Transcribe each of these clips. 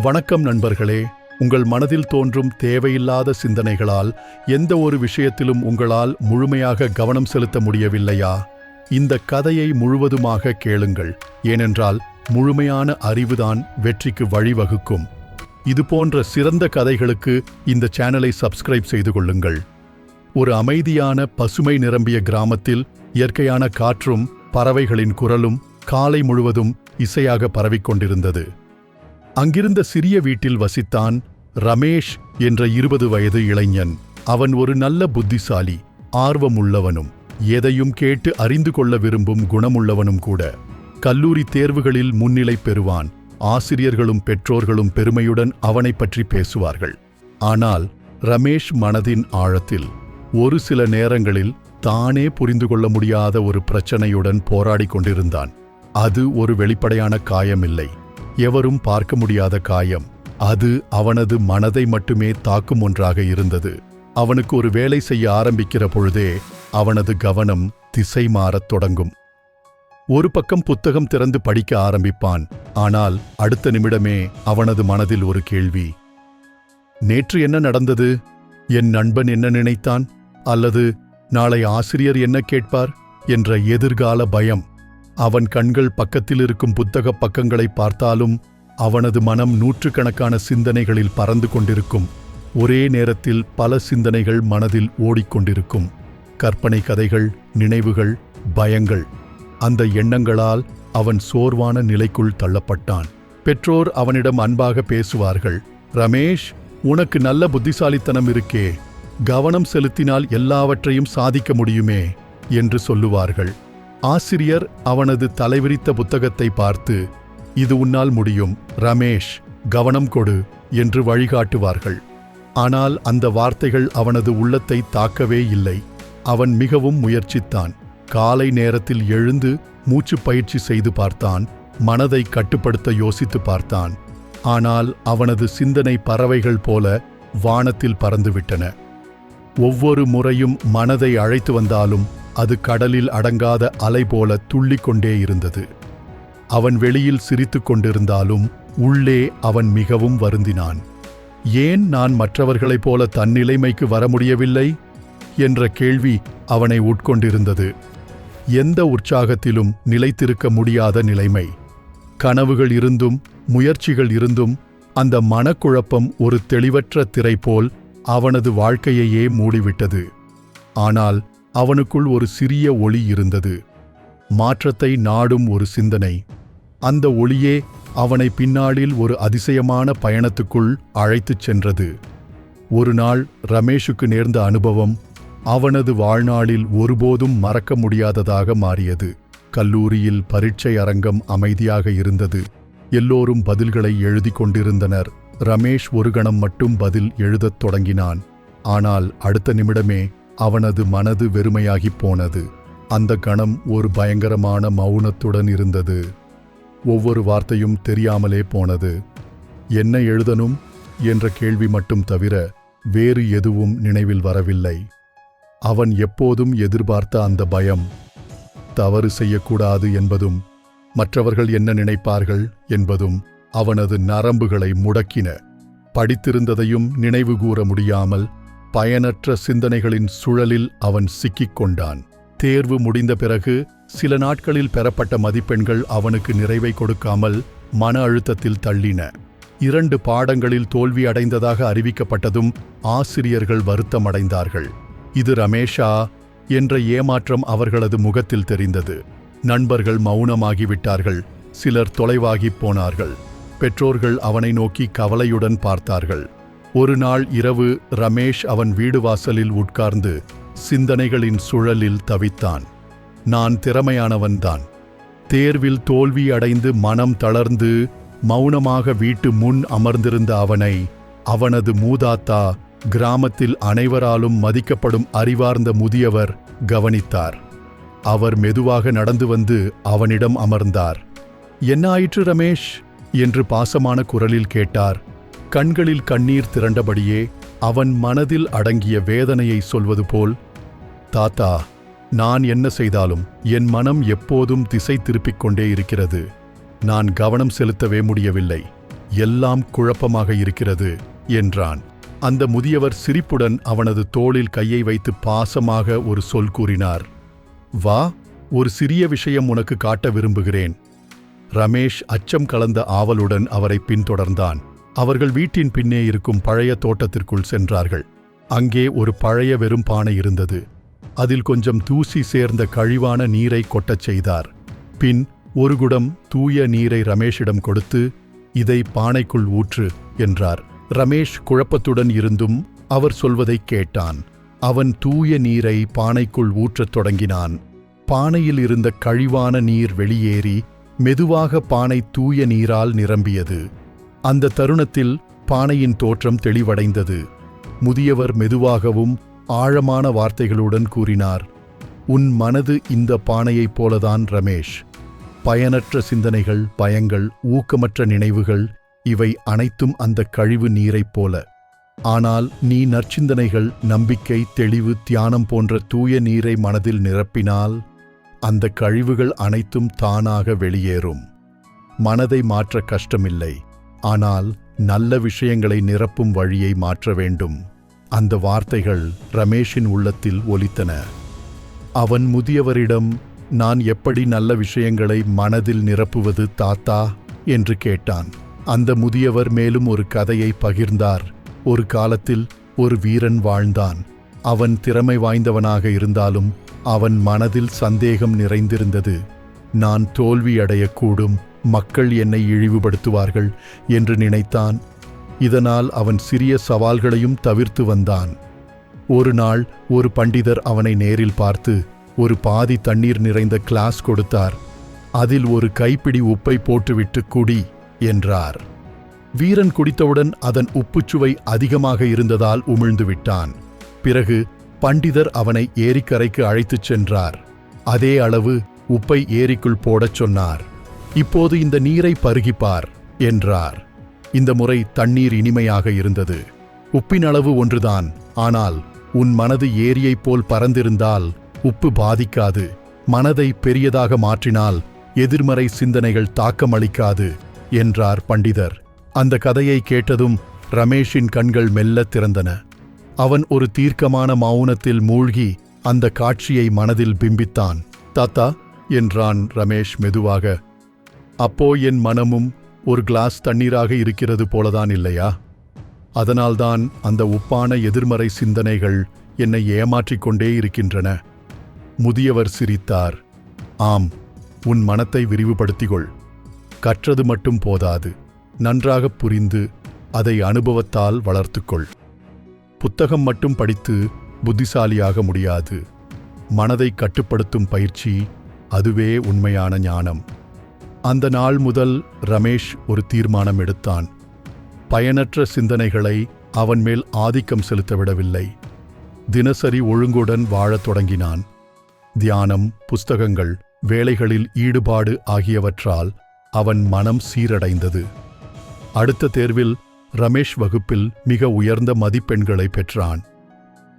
வணக்கம் நண்பர்களே. உங்கள் மனதில் தோன்றும் தேவையில்லாத சிந்தனைகளால் எந்த ஒரு விஷயத்திலும் உங்களால் முழுமையாக கவனம் செலுத்த முடியவில்லையா? இந்த கதையை முழுவதுமாக கேளுங்கள். ஏனென்றால் முழுமையான அறிவுதான் வெற்றிக்கு வழிவகுக்கும். இதுபோன்ற சிறந்த கதைகளுக்கு இந்த சேனலை சப்ஸ்கிரைப் செய்து கொள்ளுங்கள். ஒரு அமைதியான பசுமை நிரம்பிய கிராமத்தில் இயற்கையான காற்றும் பறவைகளின் குரலும் காலை முழுவதும் இசையாக பரவிக்கொண்டிருந்தது. அங்கிருந்த சிறிய வீட்டில் வசித்தான் ரமேஷ் என்ற 20 வயது இளைஞன். அவன் ஒரு நல்ல புத்திசாலி, ஆர்வமுள்ளவனும் எதையும் கேட்டு அறிந்து கொள்ள விரும்பும் குணமுள்ளவனும் கூட. கல்லூரி தேர்வுகளில் முன்னிலை பெறுவான். ஆசிரியர்களும் பெற்றோர்களும் பெருமையுடன் அவனை பற்றி பேசுவார்கள். ஆனால் ரமேஷ் மனதின் ஆழத்தில் ஒரு சில நேரங்களில் தானே புரிந்து கொள்ள முடியாத ஒரு பிரச்சனையுடன் போராடிக் கொண்டிருந்தான். அது ஒரு வெளிப்படையான காயமில்லை, எவரும் பார்க்க முடியாத காயம். அது அவனது மனதை மட்டுமே தாக்கும் ஒன்றாக இருந்தது. அவனுக்கு ஒரு வேலை செய்ய ஆரம்பிக்கிற பொழுதே அவனது கவனம் திசை மாறத் தொடங்கும். ஒரு பக்கம் புத்தகம் திறந்து படிக்க ஆரம்பிப்பான். ஆனால் அடுத்த நிமிடமே அவனது மனதில் ஒரு கேள்வி. நேற்று என்ன நடந்தது? என் நண்பன் என்ன நினைத்தான்? அல்லது நாளை ஆசிரியர் என்ன கேட்பார் என்ற எதிர்கால பயம். அவன் கண்கள் பக்கத்தில் இருக்கும் புத்தக பக்கங்களை பார்த்தாலும் அவனது மனம் நூற்றுக்கணக்கான சிந்தனைகளில் பறந்து கொண்டிருக்கும். ஒரே நேரத்தில் பல சிந்தனைகள் மனதில் ஓடிக்கொண்டிருக்கும். கற்பனை கதைகள், நினைவுகள், பயங்கள். அந்த எண்ணங்களால் அவன் சோர்வான நிலைக்குள் தள்ளப்பட்டான். பெற்றோர் அவனிடம் அன்பாக பேசுவார்கள். ரமேஷ், உனக்கு நல்ல புத்திசாலித்தனம் இருக்கே, கவனம் செலுத்தினால் எல்லாவற்றையும் சாதிக்க முடியுமே என்று சொல்லுவார்கள். ஆசிரியர் அவனது தலைவிரித்த புத்தகத்தை பார்த்து, இது உன்னால் முடியும் ரமேஷ், கவனம் கொடு என்று வழிகாட்டுவார்கள். ஆனால் அந்த வார்த்தைகள் அவனது உள்ளத்தை தாக்கவே இல்லை. அவன் மிகவும் முயற்சித்தான். காலை நேரத்தில் எழுந்து மூச்சு பயிற்சி செய்து பார்த்தான். மனதை கட்டுப்படுத்த யோசித்து பார்த்தான். ஆனால் அவனது சிந்தனை பறவைகள் போல வானத்தில் பறந்துவிட்டன. ஒவ்வொரு முறையும் மனதை அழைத்து வந்தாலும் அது கடலில் அடங்காத அலை போல துள்ளிக்கொண்டே இருந்தது. அவன் வெளியில் சிரித்து கொண்டிருந்தாலும் உள்ளே அவன் மிகவும் வருந்தினான். ஏன் நான் மற்றவர்களைப் போல தன்னிலைமைக்கு வர முடியவில்லை என்ற கேள்வி அவனை உட்கொண்டிருந்தது. எந்த உற்சாகத்திலும் நிலைத்திருக்க முடியாத நிலைமை. கனவுகள் இருந்தும் முயற்சிகள் இருந்தும் அந்த மனக்குழப்பம் ஒரு தெளிவற்ற திரை போல் அவனது வாழ்க்கையையே மூடிவிட்டது. ஆனால் அவனுக்குள் ஒரு சிறிய ஒளி இருந்தது. மாற்றத்தை நாடும் ஒரு சிந்தனை. அந்த ஒளியே அவனை பின்னாளில் ஒரு அதிசயமான பயணத்துக்குள் அழைத்துச் சென்றது. ஒரு நாள் ரமேஷுக்கு நேர்ந்த அனுபவம் அவனது வாழ்நாளில் ஒருபோதும் மறக்க முடியாததாக மாறியது. கல்லூரியில் பரீட்சை அரங்கம் அமைதியாக இருந்தது. எல்லோரும் பதில்களை எழுதி கொண்டிருந்தனர். ரமேஷ் ஒரு கணம் மட்டும் பதில் எழுதத் தொடங்கினான். ஆனால் அடுத்த நிமிடமே அவனது மனது வெறுமையாகிப் போனது. அந்த கணம் ஒரு பயங்கரமான மௌனத்துடன் இருந்தது. ஒவ்வொரு வார்த்தையும் தெரியாமலே போனது. என்ன எழுதணும் என்ற கேள்வி மட்டும் தவிர வேறு எதுவும் நினைவில் வரவில்லை. அவன் எப்போதும் எதிர்பார்த்த அந்த பயம், தவறு செய்யக்கூடாது என்பதும் மற்றவர்கள் என்ன நினைப்பார்கள் என்பதும் அவனது நரம்புகளை முடக்கின. படித்திருந்ததையும் நினைவு கூற முடியாமல் பயனற்ற சிந்தனைகளின் சுழலில் அவன் சிக்கிக் கொண்டான். தேர்வு முடிந்த பிறகு சில நாட்களில் பெறப்பட்ட மதிப்பெண்கள் அவனுக்கு நிறைவை கொடுக்காமல் மன அழுத்தத்தில் தள்ளின. 2 பாடங்களில் தோல்வி அடைந்ததாக அறிவிக்கப்பட்டதும் ஆசிரியர்கள் வருத்தமடைந்தார்கள். இது ரமேஷா என்ற ஏமாற்றம் அவர்களது முகத்தில் தெரிந்தது. நண்பர்கள் மௌனமாகிவிட்டார்கள். சிலர் தொலைவாகிப் போனார்கள். பெற்றோர்கள் அவனை நோக்கி கவலையுடன் பார்த்தார்கள். ஒரு நாள் இரவு ரமேஷ் அவன் வீடு வாசலில் உட்கார்ந்து சிந்தனைகளின் சுழலில் தவித்தான். நான் திறமையானவன்தான். தேர்வில் தோல்வி அடைந்து மனம் தளர்ந்து மௌனமாக வீட்டு முன் அமர்ந்திருந்த அவனை அவனது மூதாத்தா, கிராமத்தில் அனைவராலும் மதிக்கப்படும் அறிவார்ந்த முதியவர் கவனித்தார். அவர் மெதுவாக நடந்து வந்து அவனிடம் அமர்ந்தார். என்ன ஆயிற்று ரமேஷ் என்று பாசமான குரலில் கேட்டார். கண்களில் கண்ணீர் திரண்டபடியே அவன் மனதில் அடங்கிய வேதனையை சொல்வது போல், தாத்தா, நான் என்ன செய்தாலும் என் மனம் எப்போதும் திசை திருப்பிக் கொண்டே இருக்கிறது. நான் கவனம் செலுத்தவே முடியவில்லை. எல்லாம் குழப்பமாக இருக்கிறது என்றான். அந்த முதியவர் சிரிப்புடன் அவனது தோளில் கையை வைத்து பாசமாக ஒரு சொல் கூறினார். வா, ஒரு சிறிய விஷயம் உனக்கு காட்ட விரும்புகிறேன். ரமேஷ் அச்சம் கலந்த ஆவலுடன் அவரை பின்தொடர்ந்தான். அவர்கள் வீட்டின் பின்னே இருக்கும் பழைய தோட்டத்திற்குள் சென்றார்கள். அங்கே ஒரு பழைய வெறும் பானை இருந்தது. அதில் கொஞ்சம் தூசி சேர்ந்த கழிவான நீரை கொட்டச் செய்தார். பின் ஒரு குடம் தூய நீரை ரமேஷிடம் கொடுத்து, இதை பானைக்குள் ஊற்று என்றார். ரமேஷ் குழப்பத்துடன் இருந்தும் அவர் சொல்வதைக் கேட்டான். அவன் தூய நீரை பானைக்குள் ஊற்றத் தொடங்கினான். பானையில் இருந்த கழிவான நீர் வெளியேறி மெதுவாக பானை தூய நீரால் நிரம்பியது. அந்த தருணத்தில் பானையின் தோற்றம் தெளிவடைந்தது. முதியவர் மெதுவாகவும் ஆழமான வார்த்தைகளுடன் கூறினார். உன் மனது இந்த பானையைப் போலதான் ரமேஷ். பயனற்ற சிந்தனைகள், பயங்கள், ஊக்கமற்ற நினைவுகள், இவை அனைத்தும் அந்த கழிவு நீரைப் போல. ஆனால் நீ நற்சிந்தனைகள், நம்பிக்கை, தெளிவு, தியானம் போன்ற தூய நீரை மனதில் நிரப்பினால் அந்த கழிவுகள் அனைத்தும் தானாக வெளியேறும். மனதை மாற்ற கஷ்டமில்லை, ஆனால் நல்ல விஷயங்களை நிரப்பும் வழியை மாற்ற வேண்டும். அந்த வார்த்தைகள் ரமேஷின் உள்ளத்தில் ஒலித்தன. அவன் முதியவரிடம், நான் எப்படி நல்ல விஷயங்களை மனதில் நிரப்புவது தாத்தா என்று கேட்டான். அந்த முதியவர் மேலும் ஒரு கதையை பகிர்ந்தார். ஒரு காலத்தில் ஒரு வீரன் வாழ்ந்தான். அவன் திறமை வாய்ந்தவனாக இருந்தாலும் அவன் மனதில் சந்தேகம் நிறைந்திருந்தது. நான் தோல்வியடையக்கூடும், மக்கள் என்னை இழிவுபடுத்துவார்கள் என்று நினைத்தான். இதனால் அவன் சிறிய சவால்களையும் தவிர்த்து வந்தான். ஒரு நாள் ஒரு பண்டிதர் அவனை நேரில் பார்த்து ஒரு பாதி தண்ணீர் நிறைந்த கிளாஸ் கொடுத்தார். அதில் ஒரு கைப்பிடி உப்பை போட்டுவிட்டு குடி என்றார். வீரன் குடித்தவுடன் அதன் உப்புச்சுவை அதிகமாக இருந்ததால் உமிழ்ந்து விட்டான். பிறகு பண்டிதர் அவனை ஏரிக்கரைக்கு அழைத்துச் சென்றார். அதே அளவு உப்பை ஏரிக்குள் போடச் சொன்னார். இப்போது இந்த நீரை பருகிப்பார் என்றார். இந்த முறை தண்ணீர் இனிமையாக இருந்தது. உப்பின் அளவு ஒன்றுதான், ஆனால் உன் மனது ஏரியைப் போல் பரந்திருந்தால் உப்பு பாதிக்காது. மனதை பெரியதாக மாற்றினால் எதிர்மறை சிந்தனைகள் தாக்கமளிக்காது என்றார் பண்டிதர். அந்த கதையை கேட்டதும் ரமேஷின் கண்கள் மெல்ல திறந்தன. அவன் ஒரு தீர்க்கமான மௌனத்தில் மூழ்கி அந்த காட்சியை மனதில் பிம்பித்தான். தாத்தா என்றான் ரமேஷ் மெதுவாக. அப்போ என் மனமும் ஒரு கிளாஸ் தண்ணீராக இருக்கிறது போலதான் இல்லையா? அதனால்தான் அந்த உப்பான எதிர்மறை சிந்தனைகள் என்னை ஏமாற்றிக் கொண்டே இருக்கின்றன. முதியவர் சிரித்தார். ஆம், உன் மனத்தை விரிவுபடுத்திக்கொள். கற்றது மட்டும் போதாது, நன்றாக புரிந்து அதை அனுபவத்தால் வளர்த்துக்கொள். புத்தகம் மட்டும் படித்து புத்திசாலியாக முடியாது. மனதை கட்டுப்படுத்தும் பயிற்சி, அதுவே உண்மையான ஞானம். அந்த நாள் முதல் ரமேஷ் ஒரு தீர்மானம் எடுத்தான். பயனற்ற சிந்தனைகளை அவன் மேல் ஆதிக்கம் செலுத்த விடவில்லை. தினசரி ஒழுங்குடன் வாழத் தொடங்கினான். தியானம், புஸ்தகங்கள், வேலைகளில் ஈடுபாடு ஆகியவற்றால் அவன் மனம் சீரடைந்தது. அடுத்த தேர்வில் ரமேஷ் வகுப்பில் மிக உயர்ந்த மதிப்பெண்களை பெற்றான்.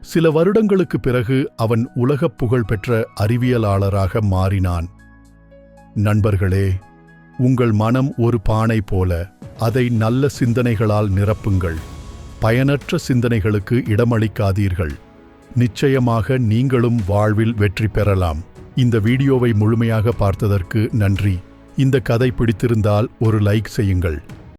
சில வருடங்களுக்கு பிறகு அவன் உலகப் புகழ் பெற்ற அறிவியலாளராக மாறினான். நண்பர்களே, உங்கள் மனம் ஒரு பானை போல. அதை நல்ல சிந்தனைகளால் நிரப்புங்கள். பயனற்ற சிந்தனைகளுக்கு இடமளிக்காதீர்கள். நிச்சயமாக நீங்களும் வாழ்வில் வெற்றி பெறலாம். இந்த வீடியோவை முழுமையாக பார்த்ததற்கு நன்றி. இந்த கதை பிடித்திருந்தால் ஒரு லைக் செய்யுங்கள்.